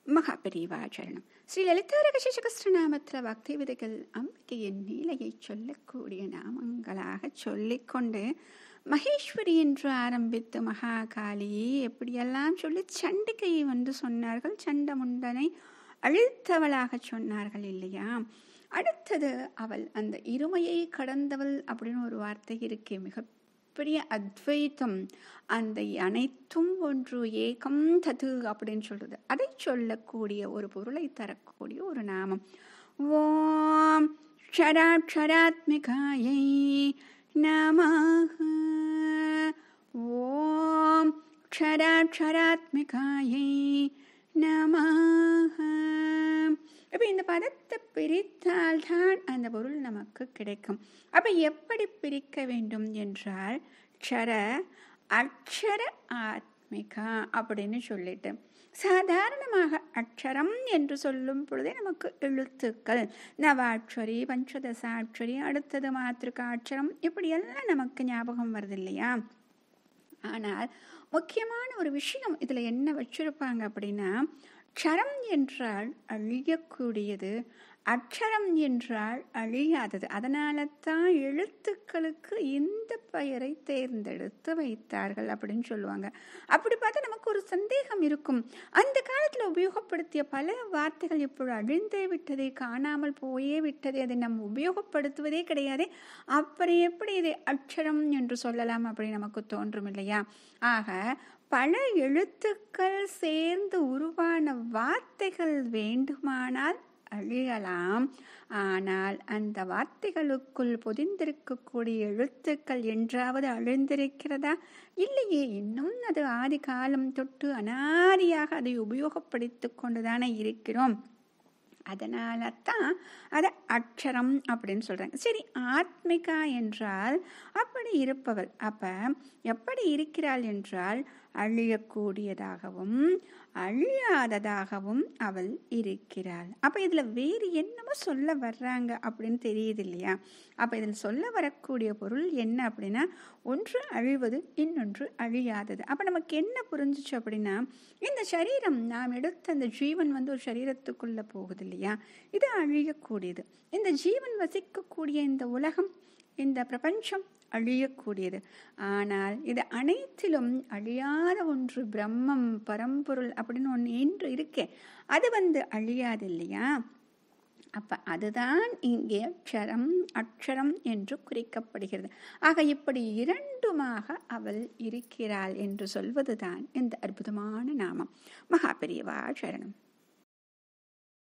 மகாபெரிவாச்சரணம். ஸ்ரீ லலிதா ரகசியசகஸ்ரநாமத்தில் பக்தி விதைகள் அம்பிகையின் நீலையை சொல்லக்கூடிய நாமங்களாக சொல்லிக்கொண்டு மகேஸ்வரி என்று ஆரம்பித்து மகாகாளியை எப்படியெல்லாம் சொல்லி சண்டிகையை வந்து சொன்னார்கள், சண்டமுண்டனை அழித்தவளாக சொன்னார்கள் இல்லையா. அடுத்தது அவள் அந்த இருமையை கடந்தவள் அப்படின்னு ஒரு வார்த்தை இருக்கே, மிகப்பெரிய அத்வைத்தம், அந்த அனைத்தும் ஒன்று ஏகம் தது அப்படின்னு சொல்றது, அதை சொல்லக்கூடிய ஒரு பொருளை தரக்கூடிய ஒரு நாமம். ஓம் க்ஷராட்சராத்மிகாயை நமஹ. ஓம் க்ஷராட்சராத்மிகாயை நமஹ. அப்போ இந்த பதத்தை பிரித்தால்தான் அந்த பொருள் நமக்கு கிடைக்கும். அப்போ எப்படி பிரிக்க வேண்டும் என்றால், க்ஷர அக்ஷர ஆத்மிகா அப்படின்னு சொல்லிட்டு, சாதாரணமாக அக்ஷரம் என்று சொல்லும் பொழுதே நமக்கு எழுத்துக்கள் நவாட்சரி, பஞ்சதசாட்சரி, அடுத்தது மாத்திருக்காட்சரம், இப்படியெல்லாம் நமக்கு ஞாபகம் வருது இல்லையா. ஆனால் முக்கியமான ஒரு விஷயம் இதில் என்ன வச்சிருப்பாங்க அப்படின்னா, க்ஷரம் என்றால் அழியக்கூடியது, அக்ஷரம் என்றால் அழியாதது. அதனால தான் எழுத்துக்களுக்கு இந்த பெயரை தேர்ந்தெடுத்து வைத்தார்கள் அப்படின்னு சொல்லுவாங்க. அப்படி பார்த்தா நமக்கு ஒரு சந்தேகம் இருக்கும், அந்த காலத்தில் உபயோகப்படுத்திய பல வார்த்தைகள் இப்பொழுது அழிந்தே விட்டதே, காணாமல் போயே விட்டதே, அதை நம்ம உபயோகப்படுத்துவதே கிடையாது, அப்புறம் எப்படி இதை அக்ஷரம் என்று சொல்லலாம் அப்படின்னு நமக்கு தோன்றும் இல்லையா. ஆக பல எழுத்துக்கள் சேர்ந்து உருவான வார்த்தைகள் வேண்டுமானால் அழியலாம், ஆனால் அந்த வார்த்தைகளுக்குள் பொதிந்திருக்கக்கூடிய எழுத்துக்கள் என்றாவது அழிந்திருக்கிறதா? இல்லையே, இன்னும் அது ஆதி காலம் தொட்டு அனாதியாக அதை உபயோகப்படுத்தி கொண்டுதானே இருக்கிறோம். அதனால தான் அதை அக்ஷரம் அப்படின்னு சொல்கிறாங்க. சரி, ஆத்மிகா என்றால் அப்படி இருப்பவள். அப்போ எப்படி இருக்கிறாள் என்றால், அழியக்கூடியதாகவும் அழியாததாகவும் அவள் இருக்கிறாள். அப்போ இதில் வேறு என்னமோ சொல்ல வர்றாங்க அப்படின்னு தெரியுது இல்லையா. அப்போ இதில் சொல்ல வரக்கூடிய பொருள் என்ன அப்படின்னா, ஒன்று அழிவது, இன்னொன்று அழியாதது. அப்போ நமக்கு என்ன புரிஞ்சிச்சு அப்படின்னா, இந்த சரீரம் நாம் எடுத்த அந்த ஜீவன் வந்து ஒரு சரீரத்துக்குள்ளே போகுது இல்லையா, இது அழியக்கூடியது. இந்த ஜீவன் வசிக்கக்கூடிய இந்த உலகம், இந்த பிரபஞ்சம் அழியக்கூடியது. ஆனால் இது அனைத்திலும் அழியாத ஒன்று பிரம்மம், பரம்பொருள் அப்படின்னு ஒன்று என்று இருக்கே, அது வந்து அழியாது இல்லையா. அப்போ அதுதான் இங்கே க்ஷரம் அக்ஷரம் என்று குறிக்கப்படுகிறது. ஆக இப்படி இரண்டுமாக அவள் இருக்கிறாள் என்று சொல்வதுதான் இந்த அற்புதமான நாமம். மகாபெரிவா சரணம்.